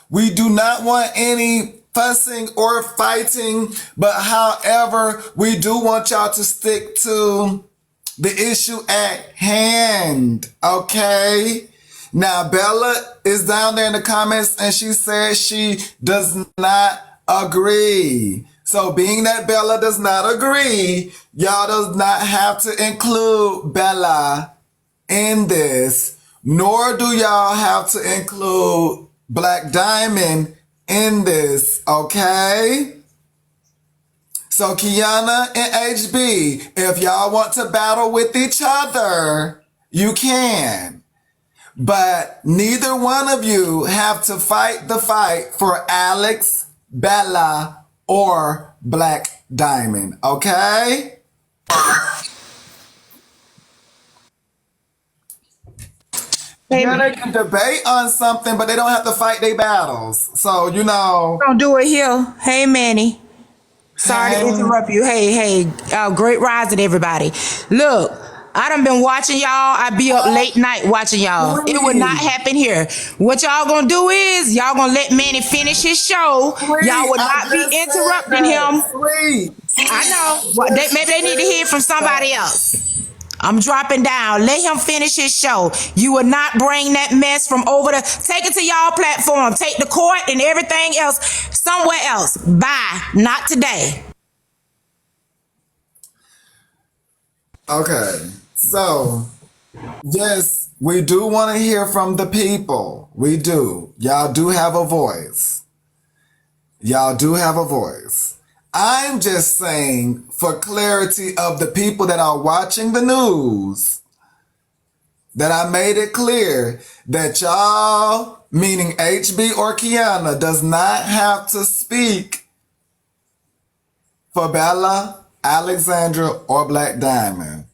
We do not want any fussing or fighting, but however, we do want y'all to stick to the issue at hand, okay? Now, Bella is down there in the comments and she says she does not agree. So being that Bella does not agree, y'all does not have to include Bella in this, nor do y'all have to include Black Diamond in this, okay? So Kiana and HB, if y'all want to battle with each other, you can. But neither one of you have to fight the fight for Alex, Bella, or Black Diamond, okay? Hey, Yeah, they can debate on something, but they don't have to fight their battles. So, you know. don't do it here. Hey, Manny. Sorry to Hey, interrupt you. Hey, great rising, everybody. Look, I done been watching y'all. I be up late night watching y'all. It would not sweet, happen here. What y'all gonna do is y'all gonna let Manny finish his show. Y'all sweet. would I not be just said interrupting that. him. Sweet, I sweet. I know. just Maybe they need to hear from said somebody that. else. I'm dropping down. Let him finish his show. You will not bring that mess from over the. Take it to y'all platform. Take the court and everything else somewhere else. Bye. Not today. Okay, so yes, we do want to hear from the people. We do. Y'all do have a voice. Y'all do have a voice. I'm just saying, for clarity of the people that are watching the news, that I made it clear that y'all, meaning HB or Kiana, does not have to speak for Bella, Alexandra, or Black Diamond.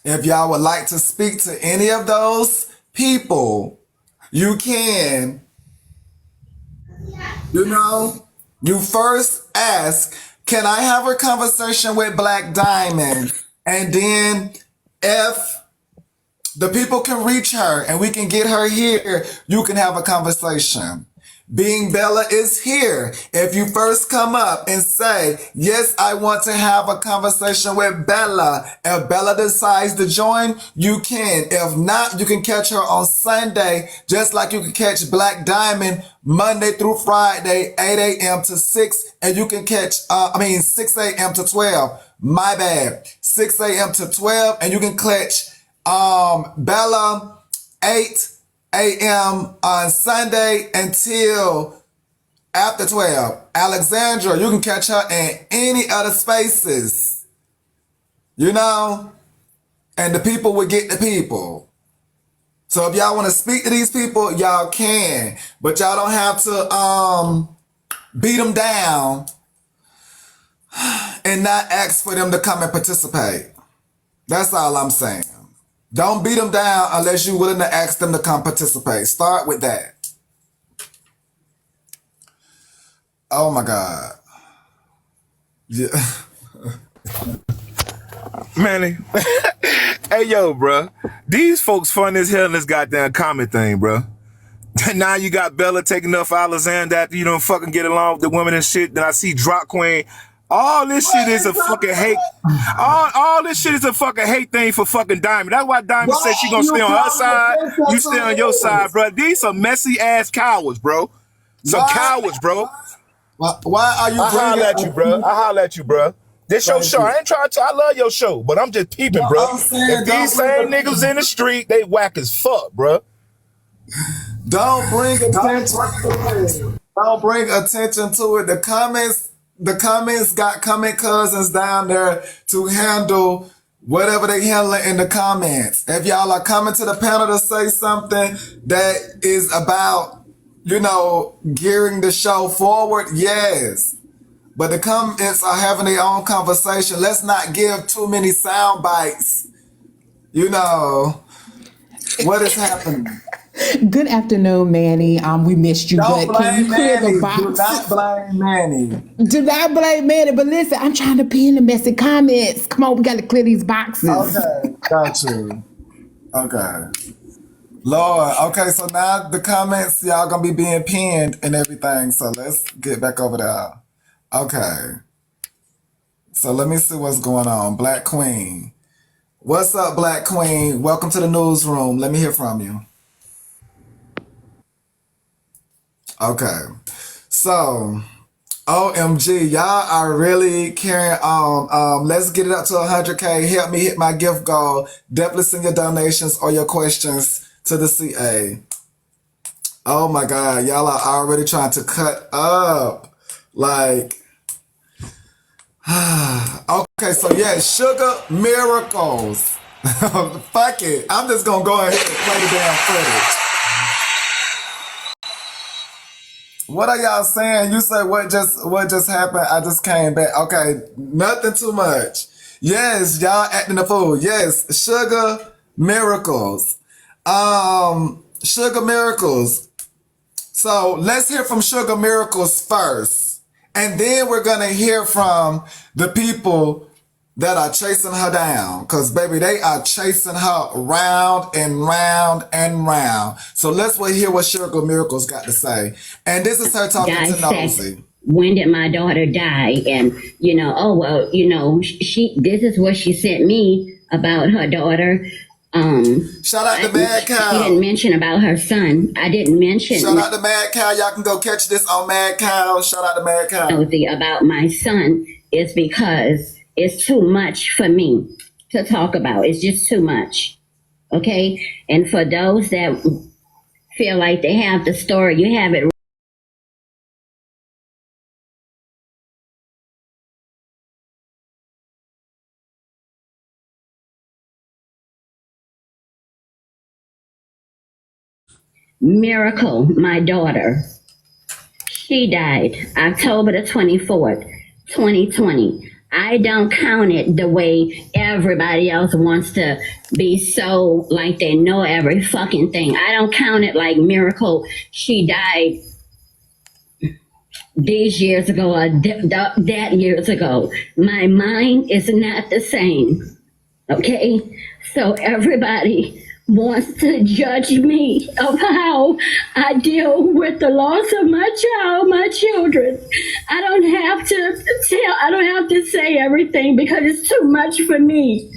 If y'all would like to speak to any of those people, you can. You know, you first ask, can I have a conversation with Black Diamond? And then if the people can reach her and we can get her here, you can have a conversation. Being Bella is here. If you first come up and say, yes, I want to have a conversation with Bella. If Bella decides to join, you can. If not, you can catch her on Sunday, just like you can catch Black Diamond Monday through Friday, 8 a.m. to 6. And you can catch, 6 a.m. to 12. My bad. 6 a.m. to 12. And you can catch Bella 8 a.m. on Sunday until after 12. Alexandra, you can catch her in any other spaces, you know, and the people will get the people. So if y'all want to speak to these people, y'all can, but y'all don't have to beat them down and not ask for them to come and participate. That's all I'm saying. Don't beat them down unless you're willing to ask them to come participate. Start with that. Oh my God. Yeah. Manny. Hey, yo, bro. These folks fun as hell in this goddamn comment thing, bro. Now you got Bella taking up for Alexander after you don't fucking get along with the women and shit. Then I see Drop Queen. All this shit is a fucking hate. All this shit is a fucking hate thing for fucking Diamond. That's why Diamond said she gonna stay on her side. You stay on your side, bro. These some messy ass cowards, bro. Some cowards, bro. Why are you I holler at you, bro. I holler at you, bro. This your show. I ain't trying to. I love your show, but I'm just peeping, bro. If these same niggas in the street, they whack as fuck, bro. Don't bring attention to it. Don't bring attention to it. The comments got comment cousins down there to handle whatever they handle in the comments. If y'all are coming to the panel to say something that is about, you know, gearing the show forward, yes. But the comments are having their own conversation. Let's not give too many sound bites. You know, what is happening? Good afternoon, Manny. We missed you, Don't but can blame you clear Manny. the box? Do not blame Manny. Do not blame Manny, but listen, I'm trying to pin the messy comments. Come on, we got to clear these boxes. Okay, got you. Okay. Lord. Okay, so now the comments, y'all gonna be being pinned and everything. So let's get back over there. Okay. So let me see what's going on. Black Queen. What's up, Black Queen? Welcome to the newsroom. Let me hear from you. Okay. So, OMG, y'all are really carrying on. Let's get it up to 100K. Help me hit my gift goal. Definitely send your donations or your questions to the CA. Oh my God, y'all are already trying to cut up. Like, okay, so yeah, Sugar Miracles. Fuck it. I'm just gonna go ahead and play the damn footage. What are y'all saying? You say what just happened? I just came back. Okay, nothing too much. Yes, y'all acting a fool. Yes, Sugar Miracles. Sugar Miracles. So let's hear from Sugar Miracles first. And then we're gonna hear from the people that are chasing her down. Cause baby, they are chasing her round and round and round. So let's hear what Sugar Miracles got to say. And this is her talking to Nosy. When did my daughter die? And oh well, she this is what she sent me about her daughter. Shout out to Mad Cow. She didn't mention about her son. I didn't mention. Shout out to Mad Cow. Y'all can go catch this on Mad Cow. Shout out to Mad Cow. About my son is because it's too much for me to talk about. It's just too much. Okay? And for those that feel like they have the story, you have it. Miracle, my daughter, she died October the 24th, 2020. I don't count it the way everybody else wants to be so like they know every fucking thing. I don't count it like Miracle. She died these years ago or that years ago. My mind is not the same. Okay? So everybody wants to judge me of how I deal with the loss of my child, my children. I don't have to say everything because it's too much for me.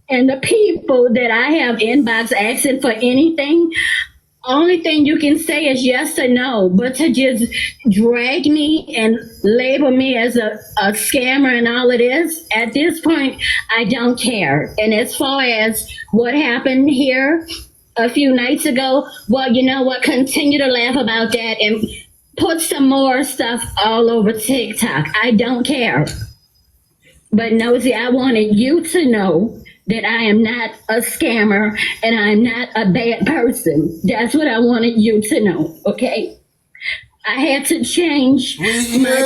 And the people that I have inbox asking for anything, only thing you can say is yes or no, but to just drag me and label me as a scammer and all of this, at this point, I don't care. And as far as what happened here a few nights ago, well, you know what? Continue to laugh about that and put some more stuff all over TikTok. I don't care. But Nosy, I wanted you to know that I am not a scammer and I'm not a bad person. That's what I wanted you to know, okay? I had to change my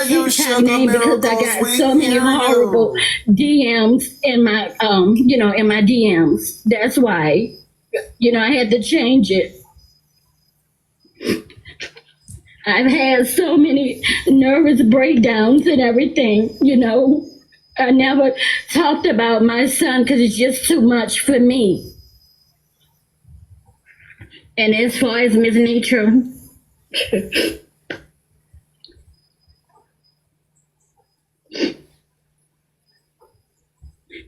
TikTok name because I got so many horrible DMs in my, in my DMs. That's why, I had to change it. I've had so many nervous breakdowns and everything, I never talked about my son because it's just too much for me. And as far as Ms. Nitra,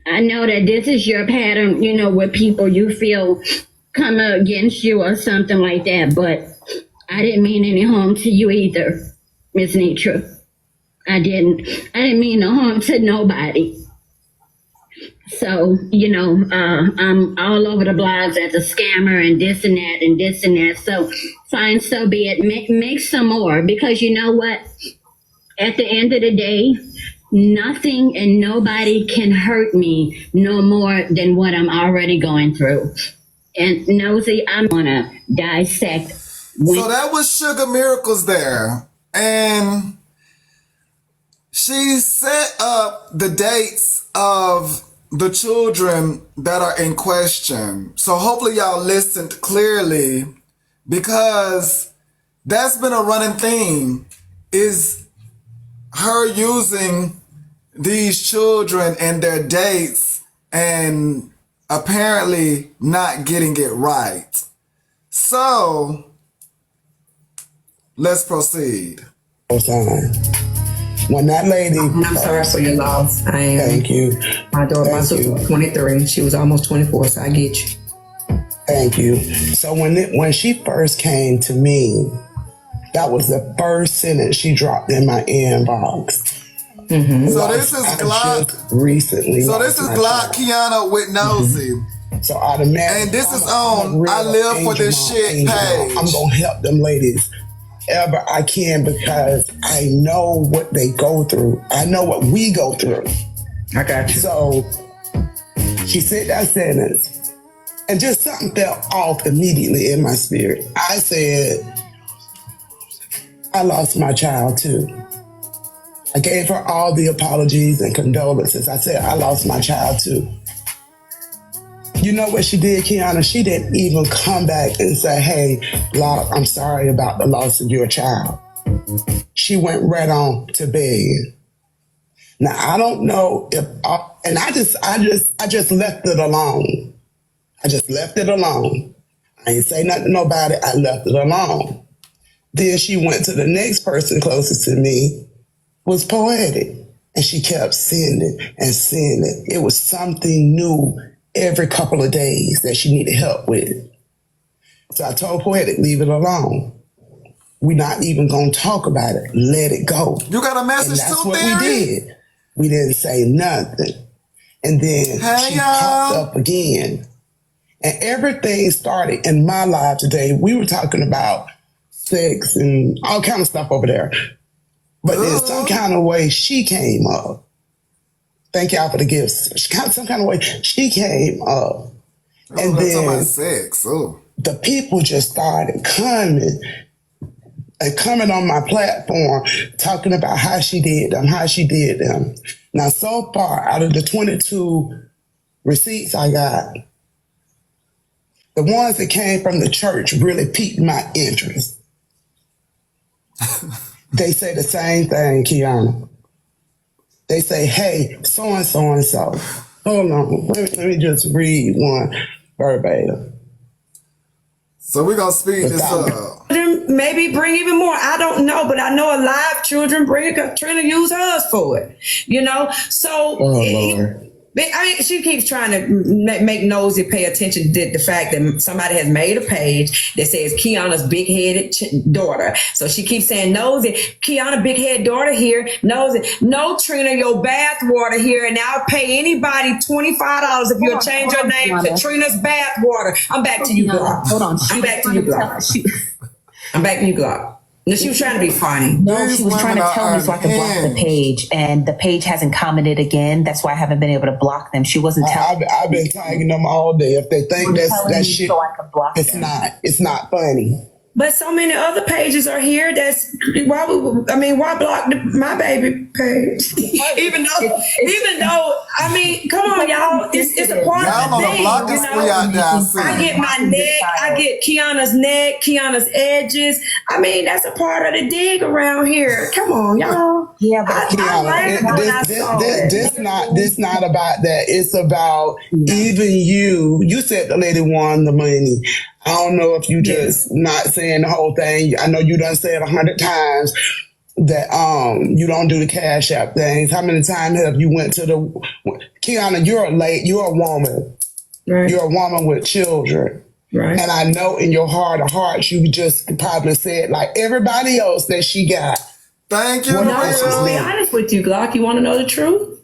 I know that this is your pattern, with people you feel come against you or something like that, but I didn't mean any harm to you either, Ms. Nitra. I didn't mean no harm to nobody. So, I'm all over the blogs as a scammer and this and that and this and that. So fine, so be it. Make some more because you know what? At the end of the day, nothing and nobody can hurt me no more than what I'm already going through. And Nosy, I'm gonna dissect. So that was Sugar Miracles there. And she set up the dates of the children that are in question. So hopefully y'all listened clearly because that's been a running theme is her using these children and their dates and apparently not getting it right. So let's proceed. When that lady, I'm sorry for your loss. I am. thank you, My daughter, my Thank sister you. was 23. She was almost 24, so I get you. thank you. So when she first came to me, that was the first sentence she dropped in my inbox. So this is I Glock. just recently. So this is lost my Glock child. Kiana with Nosy. So automatically, And this is I'm a on real I Live for This angel Shit mom. page. I'm gonna help them ladies ever I can because I know what they go through. I know what we go through. I got you. So she said that sentence, and just something felt off immediately in my spirit. I said, I lost my child too. I gave her all the apologies and condolences. I said, I lost my child too. You know what she did, Kiana? She didn't even come back and say, hey, Locke, I'm sorry about the loss of your child. She went right on to bed. Now, I don't know if, and I just left it alone. I just left it alone. I ain't say nothing to nobody. I left it alone. Then she went to the next person closest to me, was Poetic. And she kept sending and sending. It was something new every couple of days that she needed help with. So I told Poetic, leave it alone. We're not even going to talk about it. Let it go. You got a And message that's too, what Theory? we did. We didn't say nothing. And then Hey, she y'all. popped up again. And everything started in my life today. We were talking about sex and all kind of stuff over there. But in some kind of way, she came up. Thank y'all for the gifts. Some kind of way, she came up. And Talking then about sex. Oh. the people just started coming on my platform, talking about how she did them. Now, so far, out of the 22 receipts I got, the ones that came from the church really piqued my interest. They say the same thing, Kiana. They say, hey, so-and-so and so. Hold on, let me just read one verbatim. So we're going to speed this up. Maybe bring even more. I don't know, but I know a live children bring it because Trina use hers for it. You know, so Lord. I mean, she keeps trying to make Nosy pay attention to the fact that somebody has made a page that says Kiana's big-headed daughter. So she keeps saying, Nosy, Kiana big-headed daughter here. Nosy, no, Trina, your bath water here, and I'll pay anybody $25 if you'll change your name to Trina's bath water. I'm back to you, Glock. Hold on. I'm back to you, Glock. I'm back to you, Glock. No, she was trying to be funny. No, These she was trying to women tell are me so I could block the unhinged. page, and the page hasn't commented again. That's why I haven't been able to block them. She wasn't telling I've been tagging them all day. If they think telling that me shit, so I could block it's them. not. It's not funny. But so many other pages are here. Why block my baby page? even though, I mean, come on, y'all. It's a part Y'all of on the a thing. block You spree know? out there, I see. I get my neck. I get Kiana's neck, Kiana's edges. I mean, that's a part of the dig around here. Come on, y'all. Yeah, but I laughed when I saw it. This not about that. It's about even you. You said the lady won the money. I don't know if you just not saying the whole thing. I know you done said 100 times that you don't do the Cash App things. How many times have you went to the Kiana? You're a woman. Right. You're a woman with children. Right. And I know in your heart of hearts, you just probably said like everybody else that she got. Thank you, Well, No, I'm gonna be Maria. honest with you, Glock. You want to know the truth?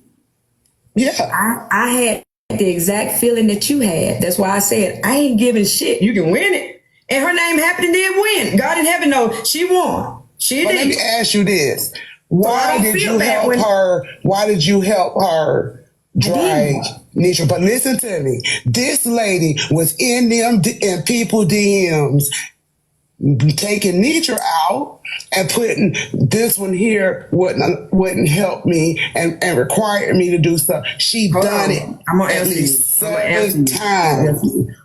Yeah. I had the exact feeling that you had. That's why I said I ain't giving shit. You can win it, and her name happened and did win. God in heaven knows she won. She But let did. me ask you this: I Why don't did feel you bad help when- her? Why did you help her drag didn't. Nisha? But listen to me. This lady was in people DMs, taking Nitra out and putting this one here wouldn't help me and required me to do stuff. She done it I'm gonna at answer least you. I'm gonna answer 7 you. times.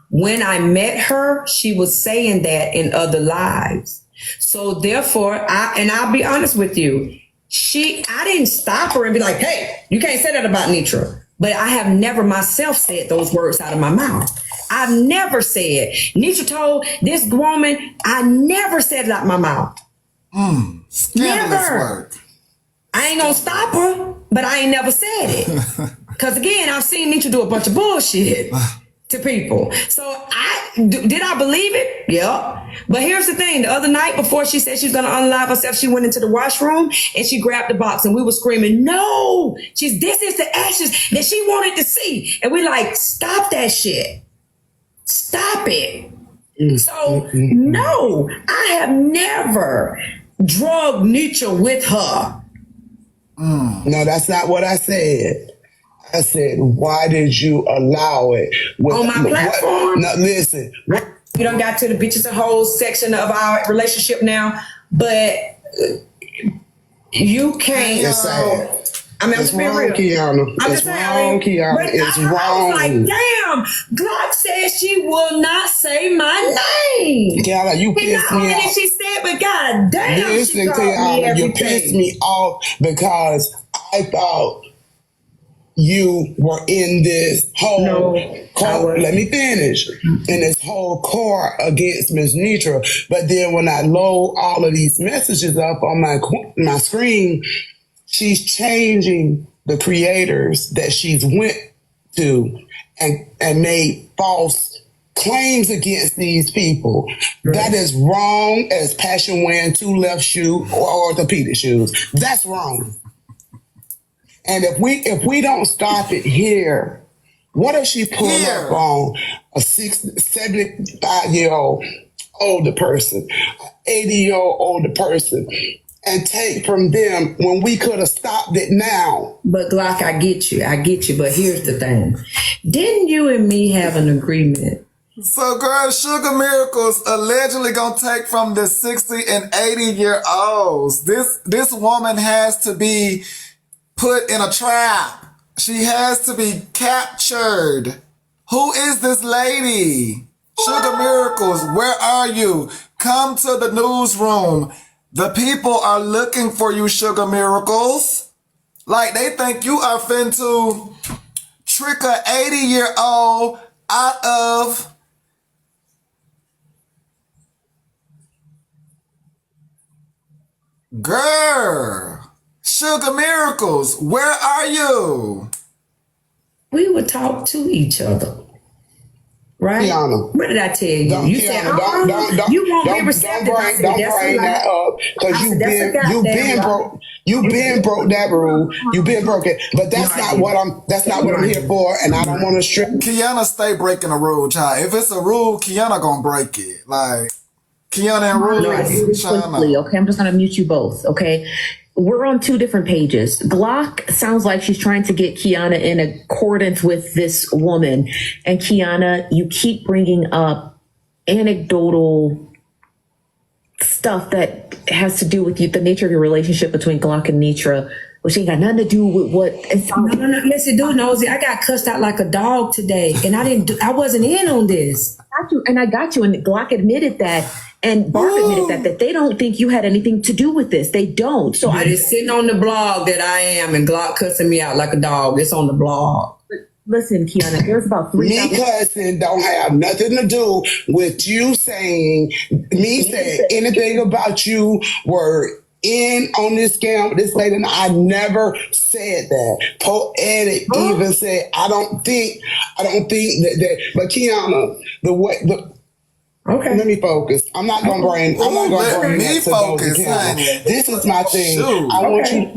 When I met her, she was saying that in other lives. So therefore, I'll be honest with you. I didn't stop her and be like, hey, you can't say that about Nitra. But I have never myself said those words out of my mouth. I've never said. Nietzsche told this woman, I never said it out my mouth. Scandalous Never. work. I ain't gonna stop her, but I ain't never said it. Because again, I've seen Nietzsche do a bunch of bullshit to people. So did I believe it? Yeah. But here's the thing. The other night before she said she was going to unalive herself, she went into the washroom and she grabbed the box and we were screaming, no, this is the ashes that she wanted to see. And we like, stop that shit. Stop it. So no, I have never drugged Nietzsche with her. No, that's not what I said. I said, why did you allow it? On my platform? No, listen. You done got to the bitches and hoes section of our relationship now, but you can't. It's sad. I mean, I'm It's just being wrong, real. Kiana. I'm It's just saying, wrong, Kiana. but It's I wrong. was like, damn, Glock says she will not say my name. Kiana, you And pissed not me only off. did she say it, but god damn, she Listen, called me Kiana, you everything. pissed me off because I thought you were in this whole No, I wasn't. let me finish. In this whole court against Miss Nitra. But then when I load all of these messages up on my screen, she's changing the creators that she's went to and made false claims against these people. Right. That is wrong as passion wearing 2 left shoe or orthopedic shoes. That's wrong. And if we don't stop it here, what if she pull up on a 75-year-old older person, 80-year-old older person, and take from them when we could have stopped it now? But Glock, I get you. But here's the thing. Didn't you and me have an agreement? So, girl, Sugar Miracles allegedly gonna take from the 60 and 80-year-olds. This woman has to be put in a trap. She has to be captured. Who is this lady? Sugar Miracles, where are you? Come to the newsroom. The people are looking for you, Sugar Miracles. Like, they think you are finna trick a 80-year-old out of girl. Sugar Miracles, where are you? We would talk to each other. Right? Kiana. What did I tell you? You said, you won't be receptive. Don't bring that up because you've been broke. You've been broke that rule. You've been broken. But that's not what I'm here for, and I don't want to strip. Kiana stay breaking a rule, child. If it's a rule, Kiana gonna break it. Like Kiana and Rule. Quickly, okay, I'm just gonna mute you both, okay? We're on 2 different pages. Glock sounds like she's trying to get Kiana in accordance with this woman. And Kiana, you keep bringing up anecdotal stuff that has to do with the nature of your relationship between Glock and Nitra, which ain't got nothing to do with what. No. Listen, dude, Nosy, I got cussed out like a dog today, and I wasn't in on this. I got you, and Glock admitted that. And Barb admitted that they don't think you had anything to do with this. They don't. So but it's sitting on the blog that I am, and Glock cussing me out like a dog. It's on the blog. Listen, Kiana, there's about 3,000. Me cussing don't have nothing to do with you saying anything about you were in on this scam with this lady. And I never said that. Poetic even said, I don't think that, but Kiana, okay. Let me focus. I'm not gonna bring me focus. This is my thing. I want you.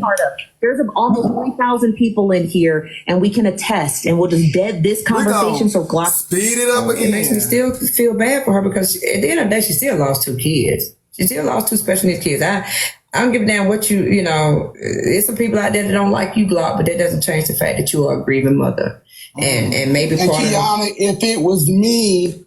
There's almost 3,000 people in here, and we can attest, and we'll just dead this conversation. So Glock, speed it up again. It makes me still feel bad for her because at the end of the day, she still lost 2 kids. She still lost 2 special needs kids. I don't give a damn what you know. There's some people out there that don't like you, Glock, but that doesn't change the fact that you are a grieving mother. And maybe and Kiana, if it was me,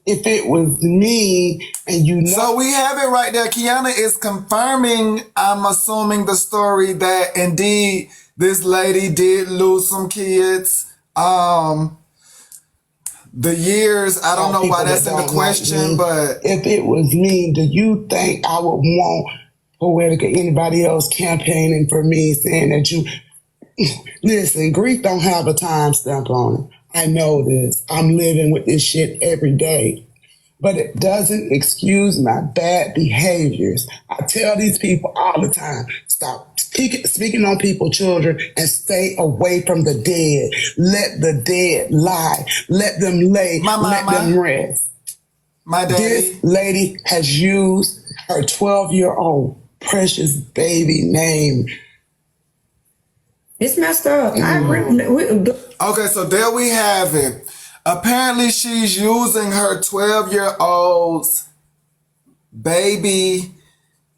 and you know. So we have it right there. Kiana is confirming, I'm assuming, the story that indeed this lady did lose some kids. The years, I don't know why that's in the question, but if it was me, do you think I would want Poetic or anybody else campaigning for me, saying that you listen, grief don't have a time stamp on it. I know this. I'm living with this shit every day. But it doesn't excuse my bad behaviors. I tell these people all the time, stop speaking on people's children and stay away from the dead. Let the dead lie. Let them lay. My Let mama, them rest. my This daddy. lady has used her 12-year-old precious baby name. It's messed up. I agree. Okay, so there we have it. Apparently, she's using her 12-year-old's baby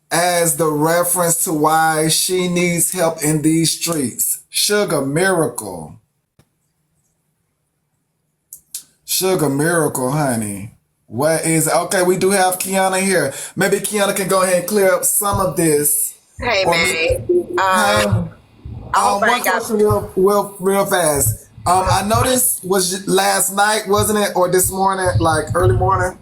as the reference to why she needs help in these streets. Sugar Miracle. Sugar Miracle, honey. What is it? Okay, we do have Kiana here. Maybe Kiana can go ahead and clear up some of this. Hey, Manny. Hey, hope I one ain't got- question real fast. I noticed was last night, wasn't it? Or this morning, like early morning?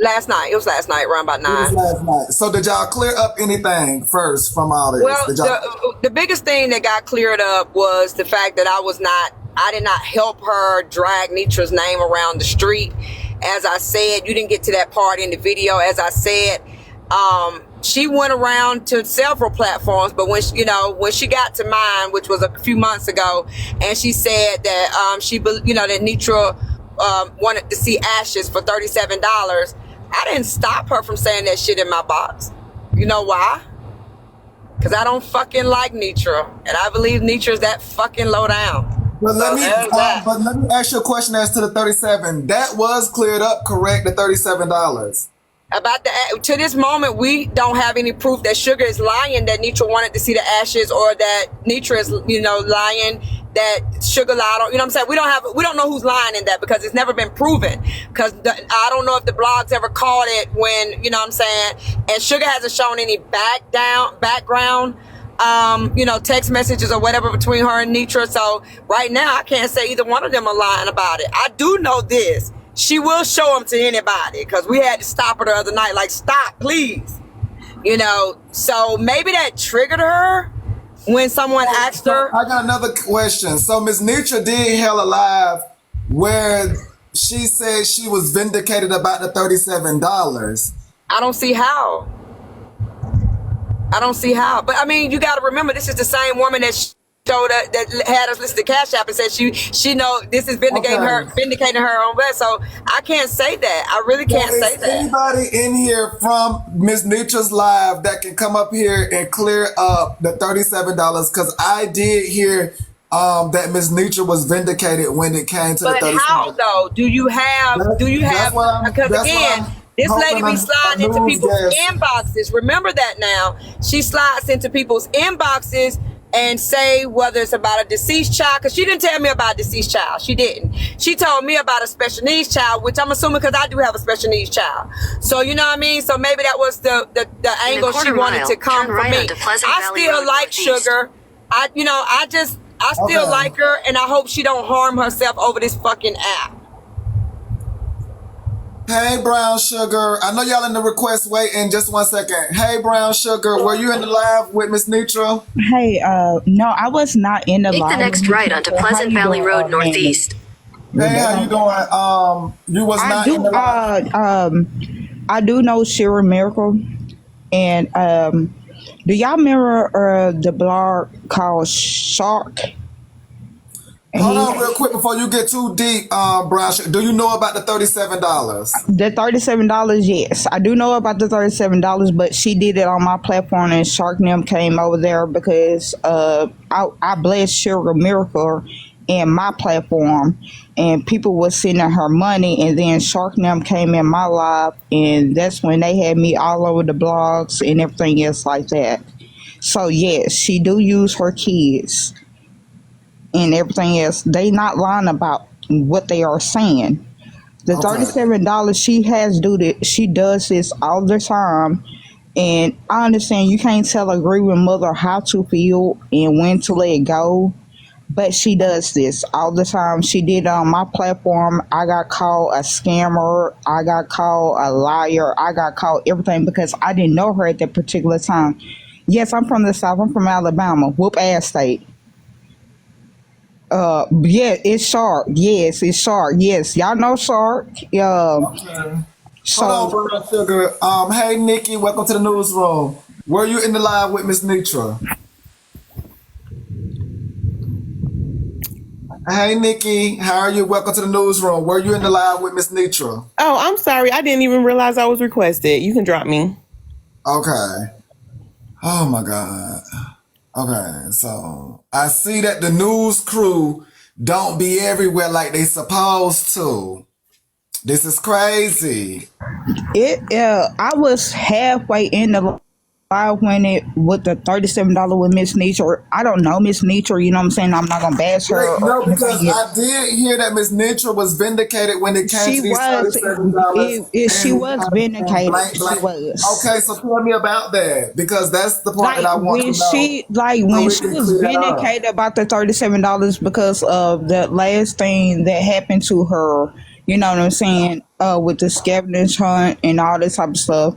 Last night. It was last night, around about It was 9. last night. So did y'all clear up anything first from all this? Well, Did y'all- the biggest thing that got cleared up was the fact that I did not help her drag Nitra's name around the street. As I said, you didn't get to that part in the video. As I said, she went around to several platforms, but when she got to mine, which was a few months ago, and she said that that Nitra wanted to see ashes for $37. I didn't stop her from saying that shit in my box. You know why? Because I don't fucking like Nitra, and I believe Nitra's that fucking low down. But let So me there's that. but let me ask you a question as to the 37. That was cleared up, correct? The $37. About to this moment, we don't have any proof that Sugar is lying that Nitra wanted to see the ashes, or that Nitra is lying that Sugar lied on. You know what I'm saying? We don't know who's lying in that, because it's never been proven. Because I don't know if the blogs ever called it when, you know what I'm saying, and Sugar hasn't shown any background text messages or whatever between her and Nitra. So right now I can't say either one of them are lying about it. I do know this. She will show them to anybody, because we had to stop her the other night. Like, stop, please. So maybe that triggered her when someone asked her. I got another question. So Miss Nitra did Hell Alive where she said she was vindicated about the $37. I don't see how. But I mean, you got to remember, this is the same woman that showed her, that had us listen to Cash App and said she know this is vindicating her own best. So I can't say that. I really can't say that. Anybody in here from Miss Nitra's live that can come up here and clear up the $37? Because I did hear that Miss Nitra was vindicated when it came to the $37. But how though? Do you have? Because again, this lady be sliding into people's inboxes. Remember that now. She slides into people's inboxes and say whether it's about a deceased child, because she didn't tell me about a deceased child. She didn't. She told me about a special needs child, which I'm assuming because I do have a special needs child. So you know what I mean? So maybe that was the angle she wanted to come from me. I still like Sugar. I still like her, and I hope she don't harm herself over this fucking app. Hey, Brown Sugar. I know y'all in the request waiting. Just 1 second. Hey, Brown Sugar. Were you in the live with Miss Nitra? Hey, no, I was not in the live. Take the next right onto Pleasant Valley Road Northeast. Hey, how you doing? You was not in the live. I do know Shira Miracle, and do y'all remember the blog called Shark? Hold on real quick before you get too deep, Brown Sugar. Do you know about the $37? The $37, yes. I do know about the $37, but she did it on my platform, and Sharknam came over there because I blessed Sugar Miracle in my platform, and people were sending her money, and then Sharknam came in my live, and that's when they had me all over the blogs and everything else like that. So yes, she do use her kids and everything else. They not lying about what they are saying. The $37 she does this all the time, and I understand you can't tell a grieving mother how to feel and when to let it go, but she does this all the time. She did it on my platform. I got called a scammer. I got called a liar. I got called everything because I didn't know her at that particular time. Yes, I'm from the South. I'm from Alabama. Whoop ass state. Yeah, it's Shark. Yes, it's Shark. Yes, y'all know Shark. Okay. Hold So on, Brown Sugar. Hey, Nikki, welcome to the newsroom. Were you in the live with Miss Nitra? Hey, Nikki, how are you? Welcome to the newsroom. Were you in the live with Miss Nitra? Oh, I'm sorry. I didn't even realize I was requested. You can drop me. Okay. Oh my God. Okay, so I see that the news crew don't be everywhere like they supposed to. This is crazy. I was halfway in the live when it with the $37 with Miss Nitra. I don't know Miss Nitra, you know what I'm saying? I'm not gonna bash her Wait, or no, anything because yet. I did hear that Miss Nitra was vindicated when it came She to these was $37 she was and vindicated. blank She blank. was. Okay, so tell me about that because that's the part that Like I want to when know she like so when we she can was clear that up. vindicated about the $37 because of the last thing that happened to her, you know what I'm saying, with the scavengers hunt and all this type of stuff.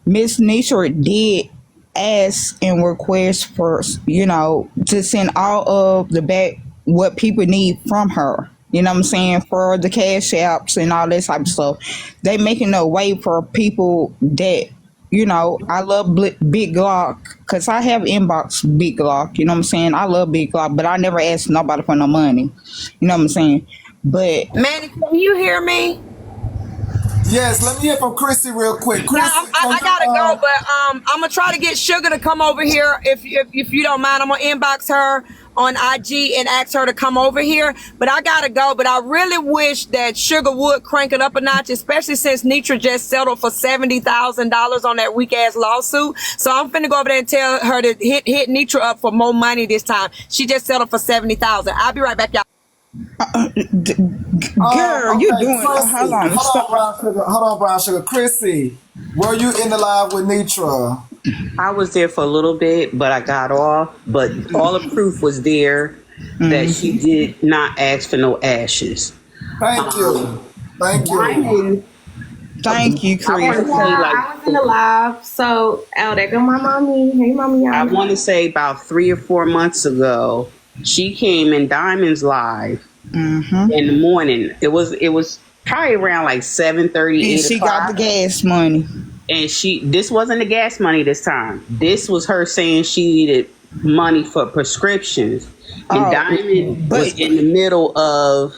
Miss Nisha did ask and request for, to send all of the back what people need from her. You know what I'm saying? For the cash apps and all this type of stuff. They making a way for people that, I love Big Glock because I have inbox Big Glock. You know what I'm saying? I love Big Glock, but I never asked nobody for no money. You know what I'm saying? But Manny, can you hear me? Yes, let me hear from Chrissy real quick. Yeah, Chrissy, I gotta go, but I'm gonna try to get Sugar to come over here if you don't mind. I'm gonna inbox her on IG and ask her to come over here. But I gotta go. But I really wish that Sugar would crank it up a notch, especially since Nitra just settled for $70,000 on that weak ass lawsuit. So I'm finna go over there and tell her to hit Nitra up for more money this time. She just settled for $70,000. I'll be right back, y'all. girl, you Okay, doing? Hold Chrissy. on, stop. Hold on, Brown Sugar. Chrissy, were you in the live with Nitra? I was there for a little bit, but I got off. But all the proof was there that she did not ask for no ashes. Thank you. Thank you. Diamond, Thank you, I want Chris. to say I was in the live. So, oh, there go my mommy. Hey, mommy. I want to say about 3 or 4 months ago, she came in Diamond's live in the morning. It was probably around like 7:30, And 8 she o'clock. got the gas money. And this wasn't the gas money this time. This was her saying she needed money for prescriptions. And Diamond was in the middle of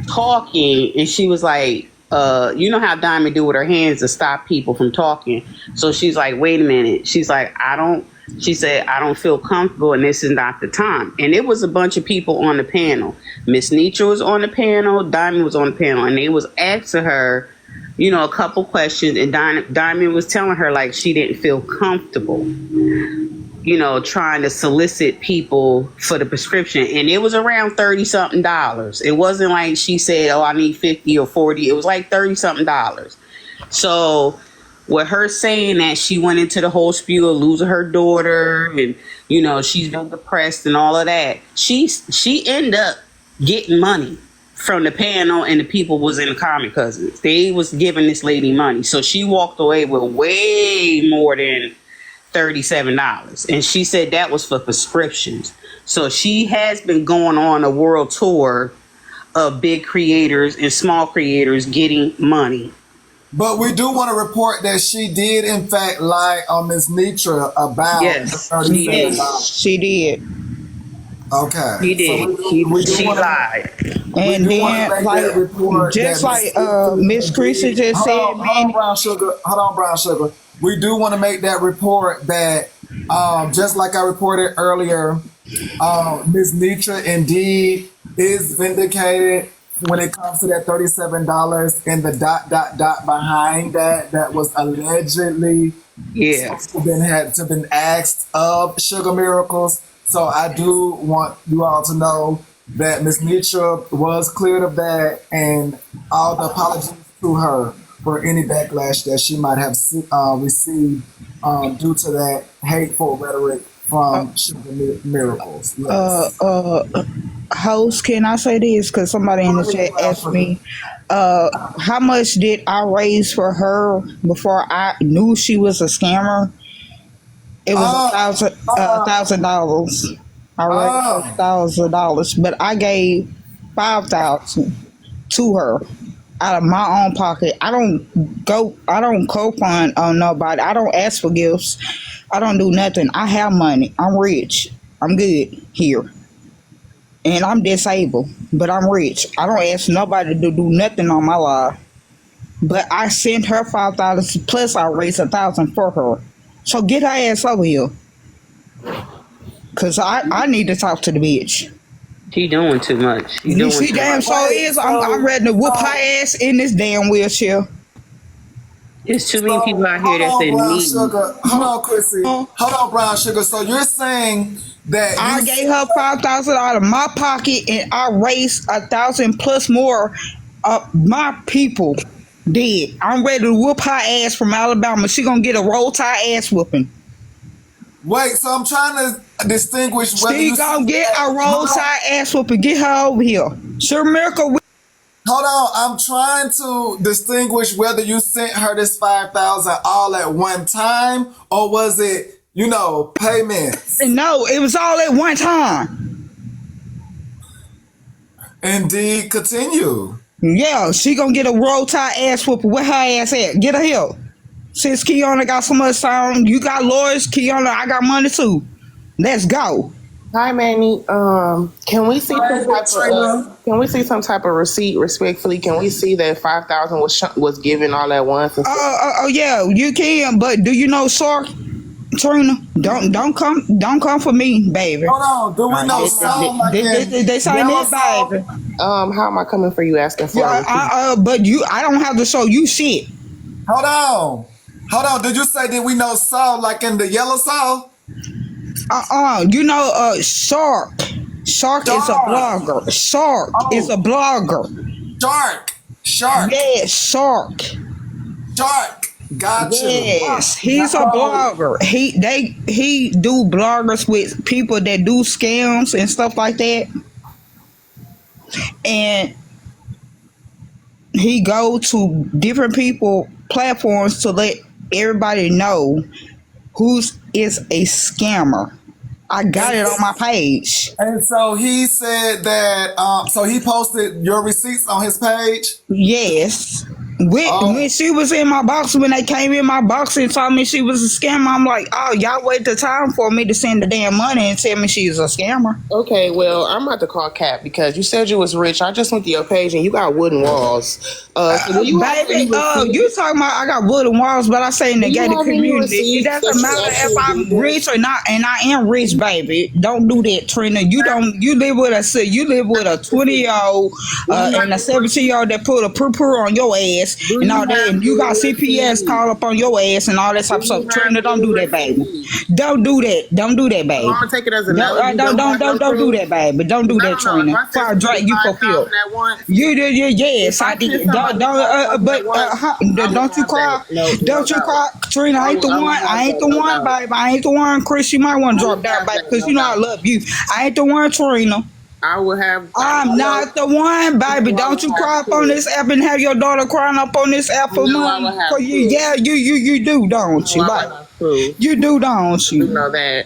talking, and she was like, you know how Diamond do with her hands to stop people from talking. So she's like, wait a minute. She's like, she said, I don't feel comfortable and this is not the time. And it was a bunch of people on the panel. Miss Nitra was on the panel, Diamond was on the panel, and they was asking her, a couple questions, and Diamond was telling her like she didn't feel comfortable, trying to solicit people for the prescription. And it was around $30-something. It wasn't like she said, oh, I need 50 or 40. It was like $30-something. So with her saying that she went into the whole spew of losing her daughter and, she's been depressed and all of that, she ended up getting money from the panel, and the people was in the comment cousins. They was giving this lady money. So she walked away with way more than $37. And she said that was for prescriptions. So she has been going on a world tour of big creators and small creators getting money. But we do want to report that she did, in fact, lie on Miss Nitra about the $37. She did. Okay. She did. So she lied. And then, like, just like Miss Chrissy just said, hold on, Brown Sugar. We do want to make that report that, just like I reported earlier, Miss Nitra indeed is vindicated when it comes to that $37 and the ... behind that was allegedly supposed to been asked of Sugar Miracles. So I do want you all to know that Miss Nitra was cleared of that, and all the apologies to her for any backlash that she might have received due to that hateful rhetoric from Sugar Miracles. Yes. Host, can I say this? Because somebody in the chat asked me, how much did I raise for her before I knew she was a scammer? It was $1,000. I raised $1,000, but I gave 5,000 to her out of my own pocket. I don't co-fund on nobody. I don't ask for gifts. I don't do nothing. I have money. I'm rich. I'm good here. And I'm disabled, but I'm rich. I don't ask nobody to do nothing on my life. But I sent her $5,000 plus I raised 1,000 for her. So get her ass over here. Cause I need to talk to the bitch. She doing too much. She damn so is. I'm ready to whoop her ass in this damn wheelchair. There's too many people out here that's in need. Hold on, Chrissy. Hold on, Brown Sugar. So you're saying that I gave her 5,000 out of my pocket, and I raised 1,000 plus more. My people did. I'm ready to whoop her ass from Alabama. She gonna get a roll tide ass whooping. Wait, so I'm trying to distinguish whether she gonna get a roll tide ass whooping. Get her over here. Sure, Miracle. Hold on, I'm trying to distinguish whether you sent her this 5,000 all at one time, or was it, payments? No, it was all at one time. Indeed, continue. Yeah, she gonna get a roll tide ass whooping. Where her ass at? Get her here. Since Kiana got so much time, you got lawyers, Kiana, I got money too. Let's go. Hi, Manny. Can we see some type of receipt? Respectfully, can we see that 5,000 was given all at once? Oh yeah, you can. But do you know Sark, Trina? Don't come for me, baby. Hold on, do we know Saul? They saying it, baby. How am I coming for you asking for? But I don't have to show you shit. Hold on. Did you say that we know Saul like in the yellow Saul? Shark. Shark is a blogger. Shark is a blogger. Shark. Yeah, Shark. Gotcha. Yes, he's a blogger. He do bloggers with people that do scams and stuff like that. And he go to different people platforms to let everybody know who's is a scammer. I got it on my page. And so he said that, so he posted your receipts on his page? Yes. When she was in my box, when they came in my box and told me she was a scammer, I'm like, oh, y'all wait the time for me to send the damn money and tell me she's a scammer. Okay, well, I'm about to call Cap because you said you was rich. I just went to your page and you got wooden walls. So you talking about I got wooden walls, but I say in the gated community. It doesn't matter if I'm rich or not, and I am rich, baby. Don't do that, Trina. You live with a 20-year-old and a 17-year-old that put a poo-poo on your ass. And all that, and you got CPS call up on your ass and all that type of stuff. Trina, don't do that, baby. Don't do that, baby. I'm gonna take it as a don't do that, baby. Don't do that, Trina. Before I drag you for filth. You did, yes, I did. Don't you cry. Don't you cry, Trina. I ain't the one, baby. I ain't the one, Chris. You might want to drop down, baby, because you know I love you. I ain't the one, Trina. I'm not the one, baby. Don't you cry up on this app and have your daughter crying up on this app for money for you. Yeah, you do, don't you? You do, don't you? You know that.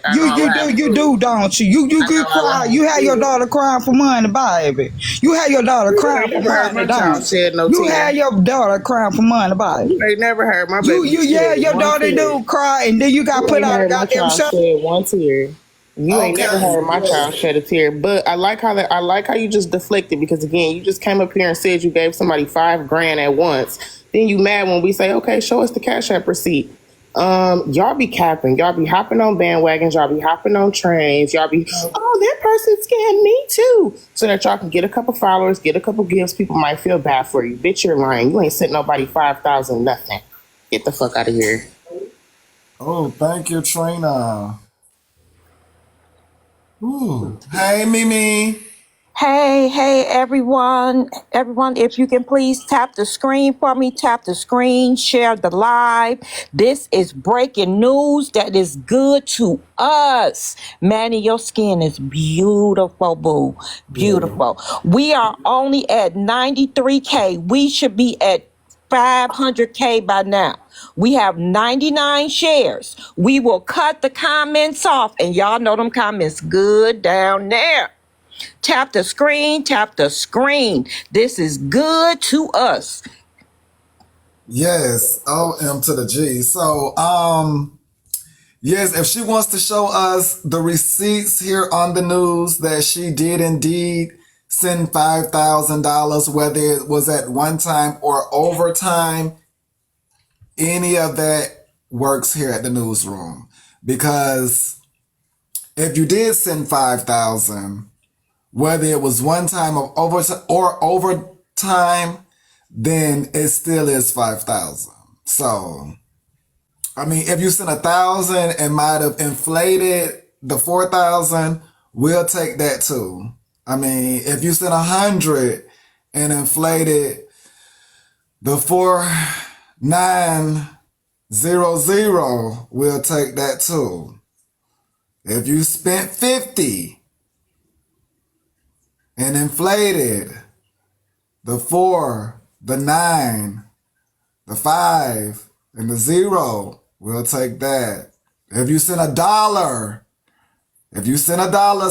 You do, don't you? You could cry. You have your daughter crying for money, baby. You have your daughter crying for money, don't you? You have your daughter crying for money, baby. They never heard my baby. Your daughter do cry, and then you got put out a goddamn show. One tear. You ain't never heard my child shed a tear, but I like how you just deflected because again, you just came up here and said you gave somebody $5,000 at once. Then you mad when we say, okay, show us the Cash App receipt. Y'all be capping, y'all be hopping on bandwagons, y'all be hopping on trains, y'all be, that person scammed me too, so that y'all can get a couple followers, get a couple gifts. People might feel bad for you. Bitch, you're lying. You ain't sent nobody 5,000 nothing. Get the fuck out of here. Oh, thank you, Trina. Ooh. Hey, Mimi. Hey, everyone. Everyone, if you can please tap the screen for me, tap the screen, share the live. This is breaking news that is good to us. Manny, your skin is beautiful, boo. Beautiful. We are only at 93K. We should be at 500K by now. We have 99 shares. We will cut the comments off, and y'all know them comments good down there. Tap the screen, tap the screen. This is good to us. Yes, O-M to the G. So, yes, if she wants to show us the receipts here on the news that she did indeed send $5,000, whether it was at one time or overtime, any of that works here at the newsroom. Because if you did send 5,000, whether it was one time or overtime, then it still is 5,000. So, I mean, if you sent 1,000 and might have inflated the 4,000, we'll take that too. I mean, if you sent 100 and inflated the 4,900, we'll take that too. If you spent 50 and inflated the 4, the 9, the 5, and the 0, we'll take that. If you send $1,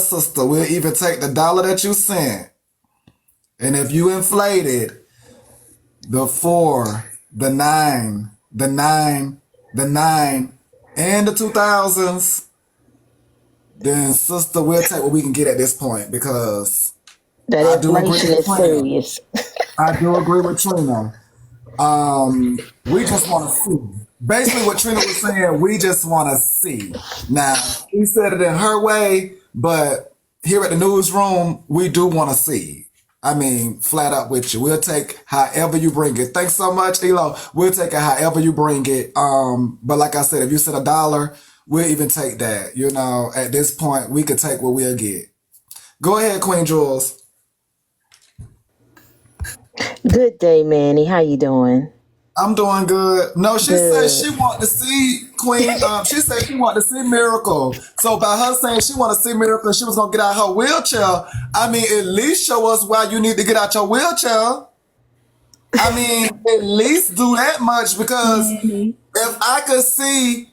sister, we'll even take the $1 that you sent. And if you inflated the 4, the 9, the 9, the 9, and the 2000s, then sister, we'll take what we can get at this point, because that I do agree inflation with is Trina. serious. I do agree with Trina. We just want to see. Basically, what Trina was saying, we just want to see. Now, she said it in her way, but here at the newsroom, we do want to see. I mean, flat out with you. We'll take however you bring it. Thanks so much, Elo. We'll take it however you bring it. But like I said, if you said $1, we'll even take that. You know, at this point, we could take what we'll get. Go ahead, Queen Jules. Good day, Manny. How you doing? I'm doing good. No, she Good. said she want to see Queen. She said she want to see Miracle. So by her saying she want to see Miracle, she was gonna get out her wheelchair. I mean, at least show us why you need to get out your wheelchair. I mean, at least do that much, because if I could see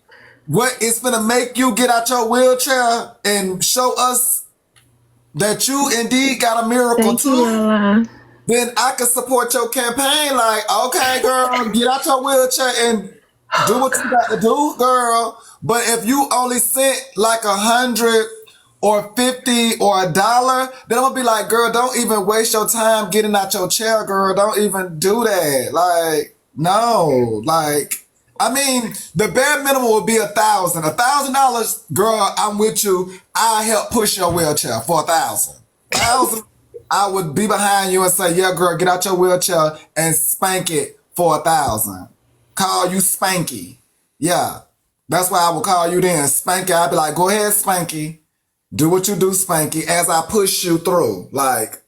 what it's gonna make you get out your wheelchair and show us that you indeed got a miracle too, then I could support your campaign. Like, okay, girl, get out your wheelchair and do what you got to do, girl. But if you only sent like 100 or 50 or $1, then I'm gonna be like, girl, don't even waste your time getting out your chair, girl. Don't even do that. Like, no, like, I mean, the bare minimum would be $1,000. $1,000, girl, I'm with you. I'll help push your wheelchair for $1,000. $1,000. I would be behind you and say, yeah, girl, get out your wheelchair and spank it for $1,000. Call you Spanky. Yeah. That's why I would call you then. Spanky. I'd be like, go ahead, Spanky. Do what you do, Spanky, as I push you through. Like,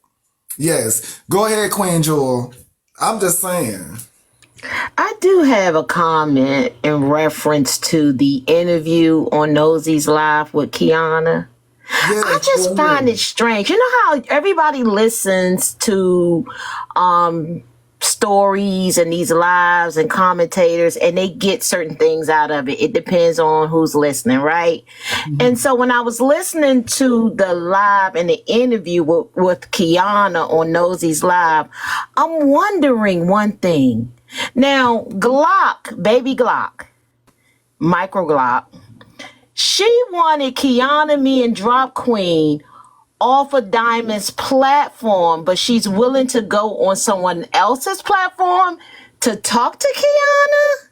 yes. Go ahead, Queen Jewel. I'm just saying. I do have a comment in reference to the interview on Nosey's Live with Kiana. Yes, I just find it strange. You know how everybody listens to stories and these lives and commentators, and they get certain things out of it. It depends on who's listening, right? Mm-hmm. And so when I was listening to the live and the interview with Kiana on Nosey's Live, I'm wondering one thing. Now, Glock, baby Glock, micro Glock, she wanted Kiana, me, and Drop Queen off of Diamond's platform, but she's willing to go on someone else's platform to talk to Kiana?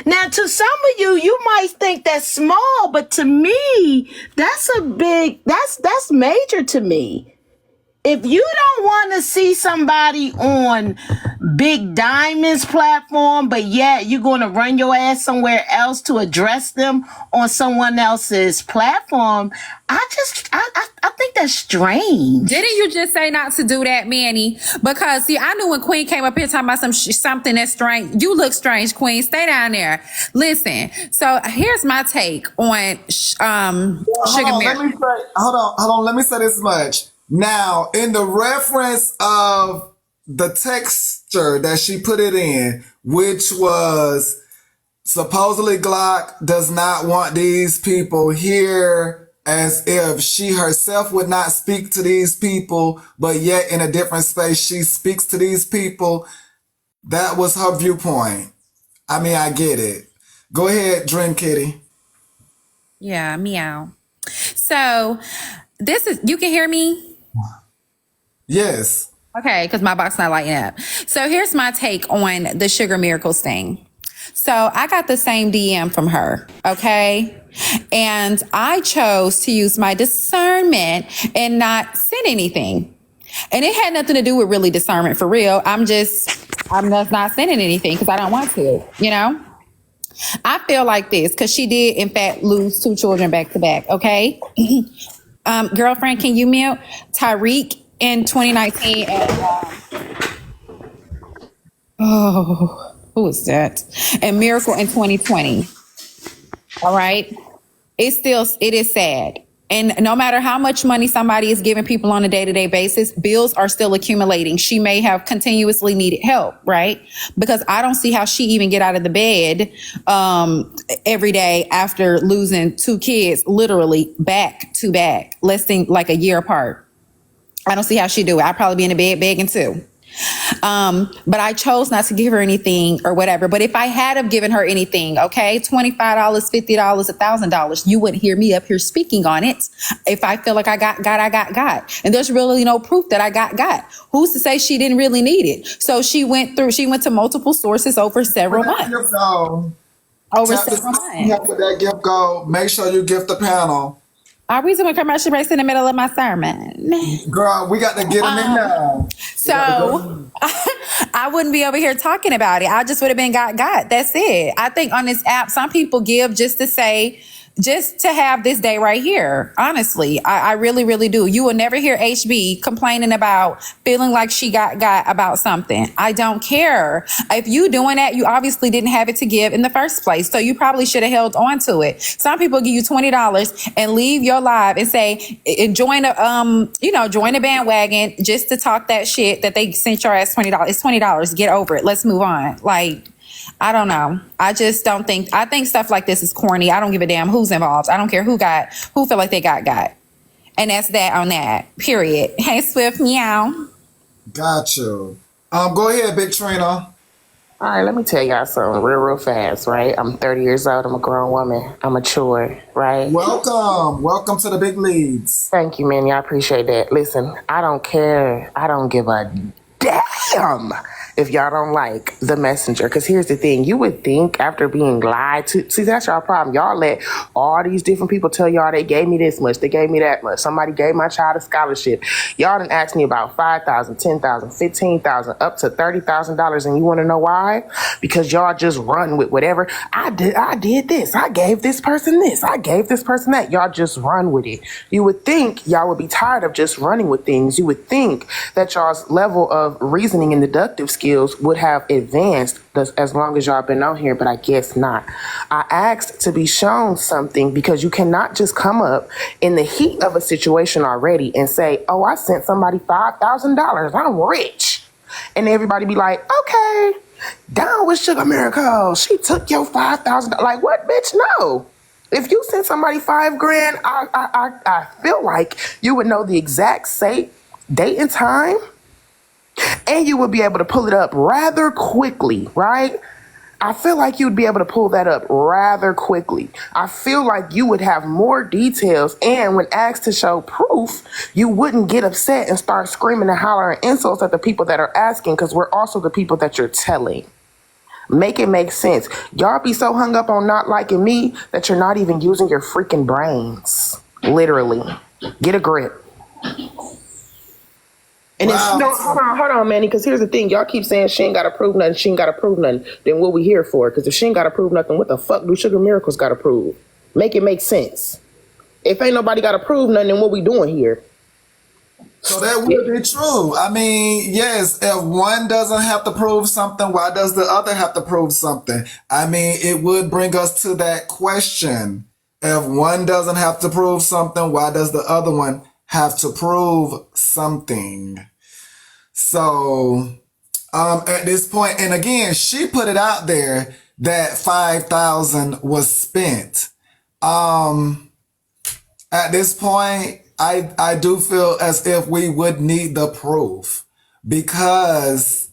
Now, to some of you, you might think that's small, but to me, that's that's major to me. If you don't want to see somebody on Big Diamond's platform, but yet you're going to run your ass somewhere else to address them on someone else's platform, I think that's strange. Didn't you just say not to do that, Manny? Because see, I knew when Queen came up here talking about something that's strange. You look strange, Queen. Stay down there. Listen. So here's my take on Sugar Mary. Hold on. Let me say this much. Now, in the reference of the text picture that she put it in, which was supposedly Glock does not want these people here, as if she herself would not speak to these people, but yet in a different space she speaks to these people. That was her viewpoint. I mean, I get it. Go ahead, Dream Kitty. Yeah, meow. So this is, you can hear me? Yes. Okay, because my box not lighting up. So here's my take on the Sugar Miracles thing. So I got the same DM from her, okay? And I chose to use my discernment and not send anything. And it had nothing to do with really discernment for real. I'm just not sending anything because I don't want to, you know? I feel like this because she did, in fact, lose 2 children back to back, okay? Girlfriend, can you mute? Tyreek in 2019 and who is that? And Miracle in 2020. All right. It is sad. And no matter how much money somebody is giving people on a day-to-day basis, bills are still accumulating. She may have continuously needed help, right? Because I don't see how she even get out of the bed every day after losing 2 kids, literally back to back, less than like a year apart. I don't see how she do it. I'd probably be in the bed begging too. But I chose not to give her anything or whatever. But if I had have given her anything, okay, $25, $50, $1,000, you wouldn't hear me up here speaking on it. If I feel like I got. And there's really no proof that I got. Who's to say she didn't really need it? So she went to multiple sources over several months. Over several months. With that gift go, make sure you gift the panel. Are we doing commercial breaks in the middle of my sermon? Girl, we got to get them in now. So I wouldn't be over here talking about it. I just would have been got. That's it. I think on this app, some people give just to have this day right here. Honestly, I really, really do. You will never hear HB complaining about feeling like she got about something. I don't care. If you doing that, you obviously didn't have it to give in the first place. So you probably should have held on to it. Some people give you $20 and leave your live and say, join a bandwagon just to talk that shit that they sent your ass $20. It's $20. Get over it. Let's move on. Like, I don't know. I just don't think, I think stuff like this is corny. I don't give a damn who's involved. I don't care who feel like they got. And that's that on that, period. Hey, Swift, meow. Got you. Go ahead, Big Trina. All right, let me tell y'all something real fast, right? I'm 30 years old. I'm a grown woman. I'm mature, right? Welcome to the big leads. Thank you, Manny. I appreciate that. Listen, I don't care. I don't give a damn if y'all don't like the messenger. Because here's the thing. You would think after being lied to, see, that's y'all problem. Y'all let all these different people tell y'all they gave me this much, they gave me that much. Somebody gave my child a scholarship. Y'all done asked me about $5,000, $10,000, $15,000, up to $30,000. And you want to know why? Because y'all just run with whatever. I did this. I gave this person this. I gave this person that. Y'all just run with it. You would think y'all would be tired of just running with things. You would think that y'all's level of reasoning and deductive skills would have advanced as long as y'all been on here, but I guess not. I asked to be shown something because you cannot just come up in the heat of a situation already and say, oh, I sent somebody $5,000. I'm rich. And everybody be like, okay, down with Sugar Miracle. She took your $5,000. Like, what, bitch? No. If you sent somebody $5,000, I feel like you would know the exact date and time. And you would be able to pull it up rather quickly, right? I feel like you'd be able to pull that up rather quickly. I feel like you would have more details. And when asked to show proof, you wouldn't get upset and start screaming and hollering insults at the people that are asking, because we're also the people that you're telling. Make it make sense. Y'all be so hung up on not liking me that you're not even using your freaking brains. Literally. Get a grip. And wow. No, hold on, Manny, because here's the thing. Y'all keep saying she ain't got to prove nothing, she ain't got to prove nothing. Then what we here for? Because if she ain't got to prove nothing, what the fuck do Sugar Miracles got to prove? Make it make sense. If ain't nobody got to prove nothing, then what we doing here? So that would be true. I mean, yes, if one doesn't have to prove something, why does the other have to prove something? I mean, it would bring us to that question. If one doesn't have to prove something, why does the other one have to prove something? So at this point. And again, she put it out there that $5,000 was spent. At this point, I do feel as if we would need the proof because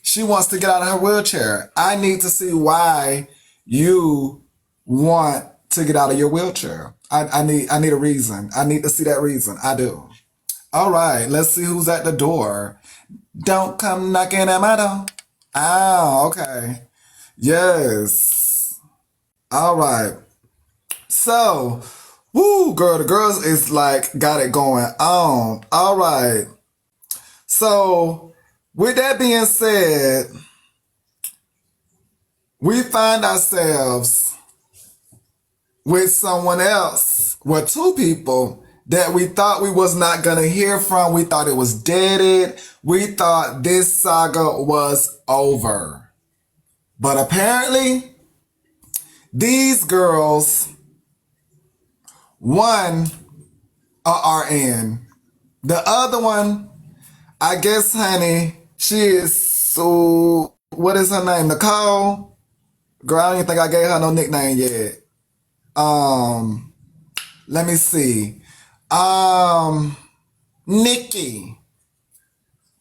she wants to get out of her wheelchair. I need to see why you want to get out of your wheelchair. I need a reason. I need to see that reason. I do. All right, let's see who's at the door. Don't come knocking at my door. Oh, okay. Yes. All right. So, woo, girl, the girls is like got it going on. All right. So, with that being said, we find ourselves with someone else, with two people that we thought we was not going to hear from. We thought it was deaded. We thought this saga was over. But apparently, these girls, one a RN, the other one, I guess, honey, she is so, what is her name? Nicole? Girl, I don't even think I gave her no nickname yet. Let me see. Nikki.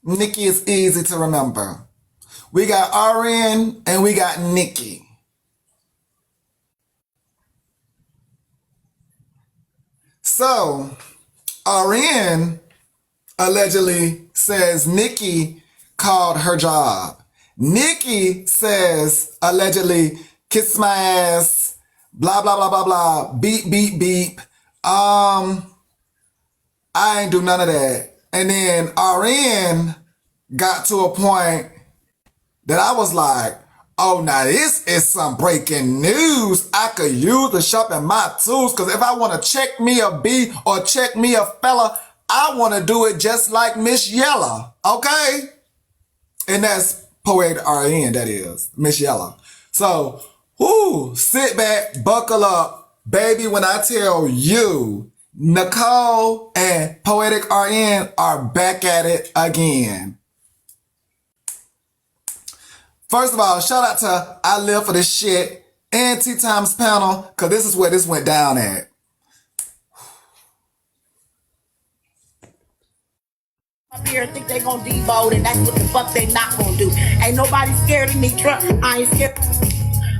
Nikki is easy to remember. We got RN and we got Nikki. So, RN allegedly says Nikki called her job. Nikki says allegedly kiss my ass, blah, blah, blah, blah, blah, beep, beep, beep. I ain't do none of that. And then RN got to a point that I was like, oh, now this is some breaking news. I could use to sharpen my tools because if I want to check me a B or check me a fella, I want to do it just like Miss Yella, okay? And that's Poetic RN, that is, Miss Yella. So, sit back, buckle up, baby, when I tell you, Nicole and Poetic RN are back at it again. First of all, shout out to I Live for This Shit and Tea Times panel, because this is where this went down at. Up here and think they gonna devote, and that's what the fuck they not gonna do. Ain't nobody scared of Nitra. I ain't scared.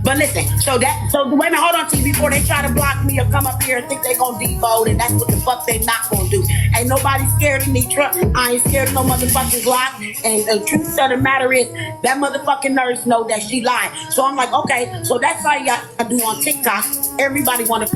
But listen, so wait a minute, hold on, T, before they try to block me or come up here and think they gonna devote, and that's what the fuck they not gonna do. Ain't nobody scared of Nitra. I ain't scared of no motherfucking block. And the truth of the matter is, that motherfucking nurse know that she lying. So I'm like, okay, so that's how y'all do on TikTok. Everybody wanna